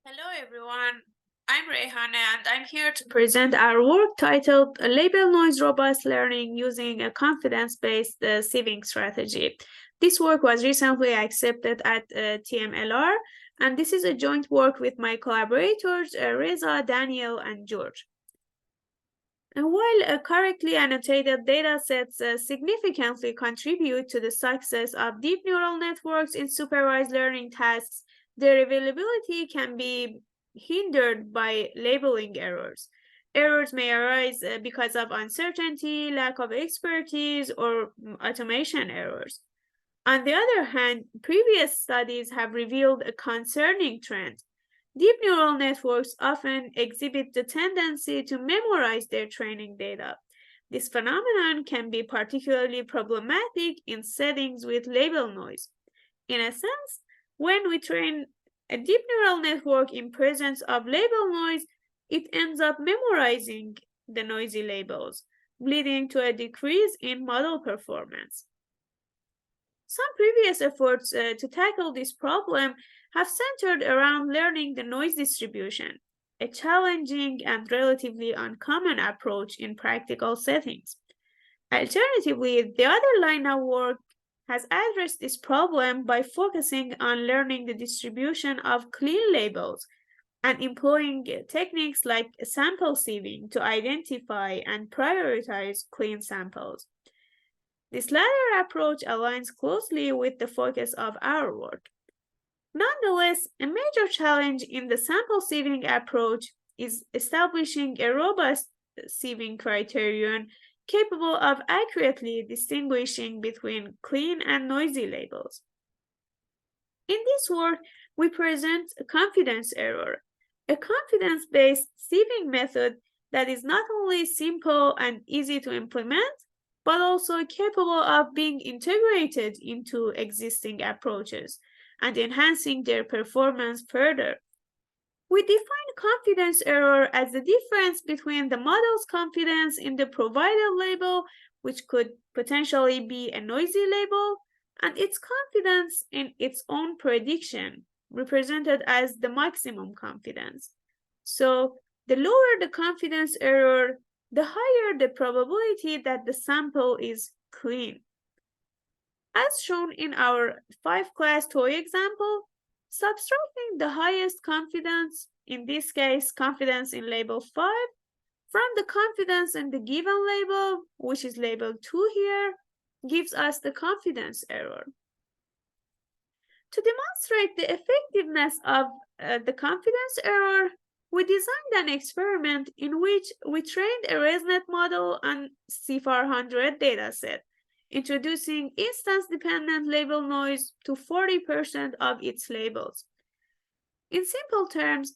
Hello everyone, I'm Reihaneh and I'm here to present our work titled Label Noise Robust Learning Using a Confidence-Based Sieving Strategy. This work was recently accepted at TMLR, and this is a joint work with my collaborators Reza, Daniel, and George. And while correctly annotated datasets significantly contribute to the success of deep neural networks in supervised learning tasks, their availability can be hindered by labeling errors. Errors may arise because of uncertainty, lack of expertise, or automation errors. On the other hand, previous studies have revealed a concerning trend. Deep neural networks often exhibit the tendency to memorize their training data. This phenomenon can be particularly problematic in settings with label noise. In a sense, when we train a deep neural network in presence of label noise, it ends up memorizing the noisy labels, leading to a decrease in model performance. Some previous efforts to tackle this problem have centered around learning the noise distribution, a challenging and relatively uncommon approach in practical settings. Alternatively, the other line of work has addressed this problem by focusing on learning the distribution of clean labels and employing techniques like sample sieving to identify and prioritize clean samples. This latter approach aligns closely with the focus of our work. Nonetheless, a major challenge in the sample sieving approach is establishing a robust sieving criterion capable of accurately distinguishing between clean and noisy labels. In this work, we present a confidence error, a confidence-based sieving method that is not only simple and easy to implement, but also capable of being integrated into existing approaches and enhancing their performance further. We define confidence error as the difference between the model's confidence in the provided label, which could potentially be a noisy label, and its confidence in its own prediction, represented as the maximum confidence. So, the lower the confidence error, the higher the probability that the sample is clean. As shown in our 5-class toy example, subtracting the highest confidence, in this case confidence in label 5, from the confidence in the given label, which is label 2 here, gives us the confidence error. To demonstrate the effectiveness of the confidence error, we designed an experiment in which we trained a ResNet model on C400 dataset, introducing instance-dependent label noise to 40% of its labels. In simple terms,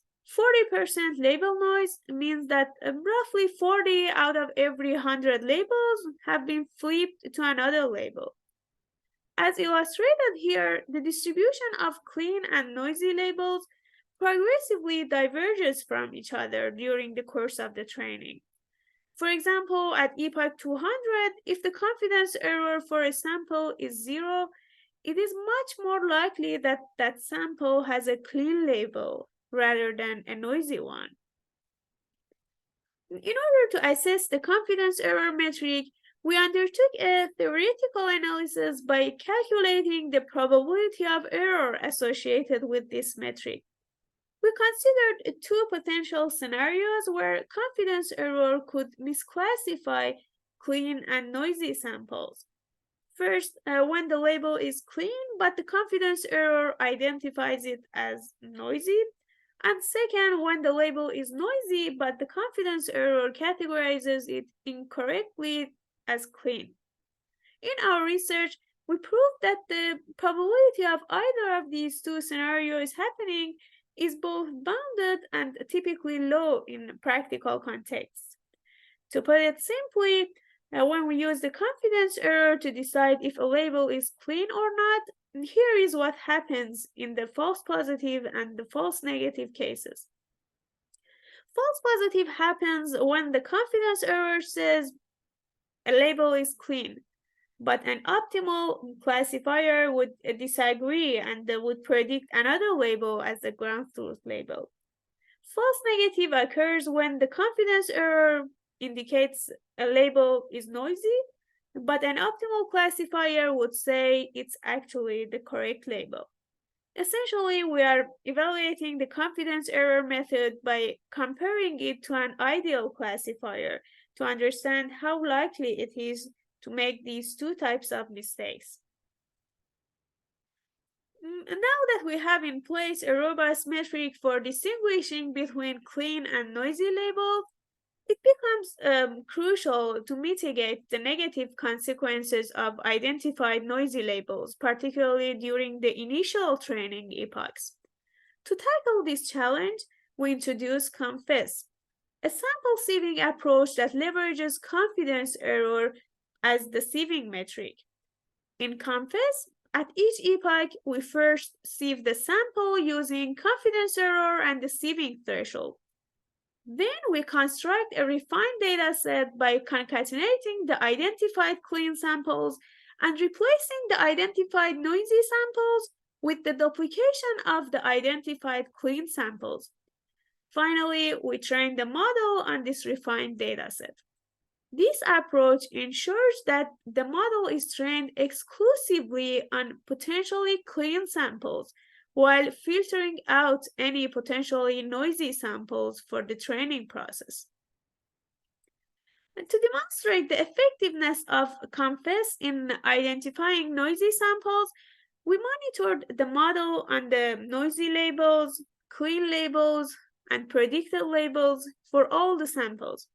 40% label noise means that roughly 40 out of every 100 labels have been flipped to another label. As illustrated here, the distribution of clean and noisy labels progressively diverges from each other during the course of the training. For example, at epoch 200, if the confidence error for a sample is 0, it is much more likely that that sample has a clean label rather than a noisy one. In order to assess the confidence error metric, we undertook a theoretical analysis by calculating the probability of error associated with this metric. We considered two potential scenarios where confidence error could misclassify clean and noisy samples. First, when the label is clean, but the confidence error identifies it as noisy. And second, when the label is noisy, but the confidence error categorizes it incorrectly as clean. In our research, we proved that the probability of either of these two scenarios happening is both bounded and typically low in practical contexts. To put it simply, when we use the confidence error to decide if a label is clean or not, here is what happens in the false positive and the false negative cases. False positive happens when the confidence error says a label is clean, but an optimal classifier would disagree and would predict another label as the ground truth label. False negative occurs when the confidence error indicates a label is noisy, but an optimal classifier would say it's actually the correct label. Essentially, we are evaluating the confidence error method by comparing it to an ideal classifier to understand how likely it is to make these two types of mistakes. Now that we have in place a robust metric for distinguishing between clean and noisy labels, it becomes crucial to mitigate the negative consequences of identified noisy labels, particularly during the initial training epochs. To tackle this challenge, we introduce Confess, a sample sieving approach that leverages confidence error as the sieving metric. In Confess, at each epoch, we first sieve the sample using confidence error and the sieving threshold. Then we construct a refined dataset by concatenating the identified clean samples and replacing the identified noisy samples with the duplication of the identified clean samples. Finally, we train the model on this refined dataset. This approach ensures that the model is trained exclusively on potentially clean samples while filtering out any potentially noisy samples for the training process. And to demonstrate the effectiveness of Confess in identifying noisy samples, we monitored the model on the noisy labels, clean labels, and predicted labels for all the samples.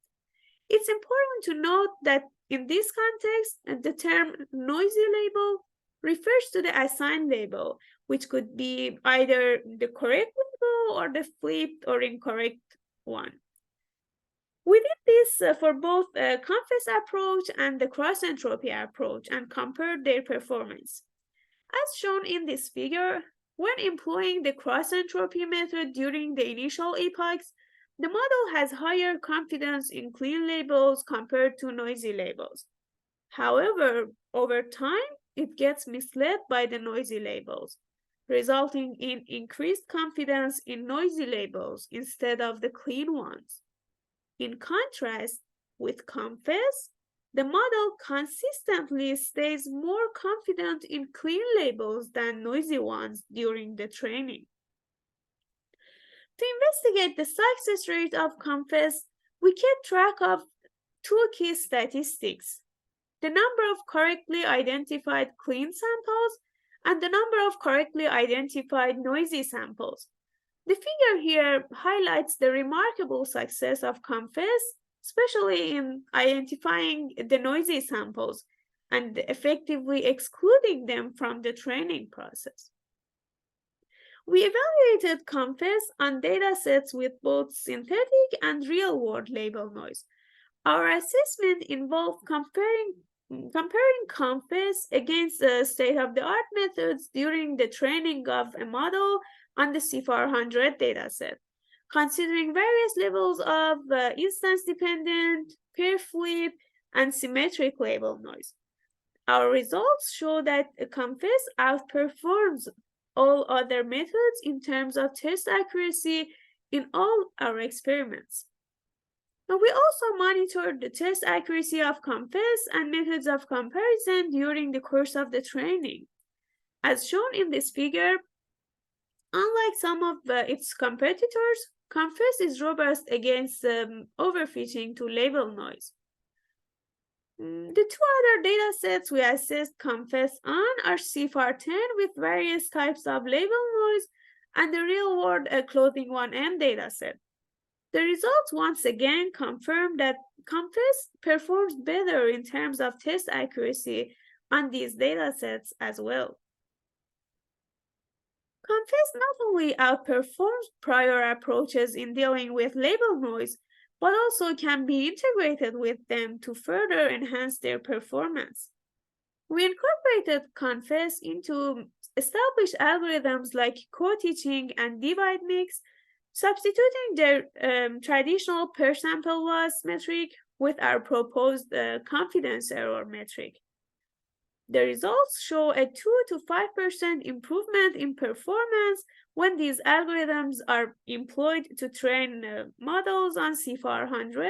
It's important to note that in this context, the term noisy label refers to the assigned label, which could be either the correct label or the flipped or incorrect one. We did this for both the Confess approach and the cross-entropy approach and compared their performance. As shown in this figure, when employing the cross-entropy method during the initial epochs, the model has higher confidence in clean labels compared to noisy labels. However, over time, it gets misled by the noisy labels, resulting in increased confidence in noisy labels instead of the clean ones. In contrast, with Confess, the model consistently stays more confident in clean labels than noisy ones during the training. To investigate the success rate of Confess, we kept track of two key statistics: the number of correctly identified clean samples and the number of correctly identified noisy samples. The figure here highlights the remarkable success of Confess, especially in identifying the noisy samples and effectively excluding them from the training process. We evaluated Confess on datasets with both synthetic and real-world label noise. Our assessment involved comparing Confess against the state-of-the-art methods during the training of a model on the CFAR100 dataset, considering various levels of instance-dependent, pair-flip, and symmetric label noise. Our results show that Confess outperforms all other methods in terms of test accuracy in all our experiments. Now, we also monitored the test accuracy of Confess and methods of comparison during the course of the training. As shown in this figure, unlike some of its competitors, Confess is robust against overfitting to label noise. The two other datasets we assessed Confess on are CFAR10 with various types of label noise and the real-world clothing 1M dataset. The results once again confirm that Confess performs better in terms of test accuracy on these datasets as well. Confess not only outperforms prior approaches in dealing with label noise, but also can be integrated with them to further enhance their performance. We incorporated Confess into established algorithms like co-teaching and divide mix, substituting their traditional per sample loss metric with our proposed confidence error metric. The results show a 2 to 5% improvement in performance when these algorithms are employed to train models on C400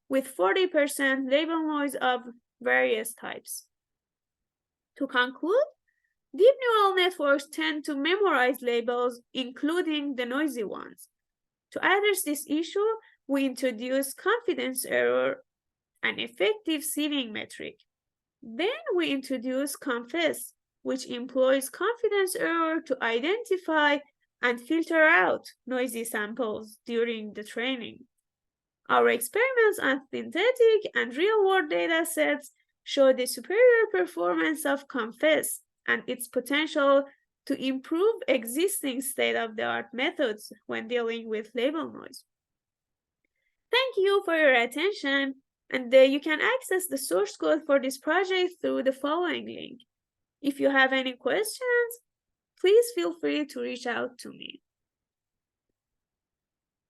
with 40% label noise of various types. To conclude, deep neural networks tend to memorize labels, including the noisy ones. To address this issue, we introduce confidence error, an effective sieving metric. Then we introduce confess, which employs confidence error to identify and filter out noisy samples during the training. Our experiments on synthetic and real-world data sets show the superior performance of confess and its potential to improve existing state-of-the-art methods when dealing with label noise. Thank you for your attention, and you can access the source code for this project through the following link. If you have any questions, please feel free to reach out to me.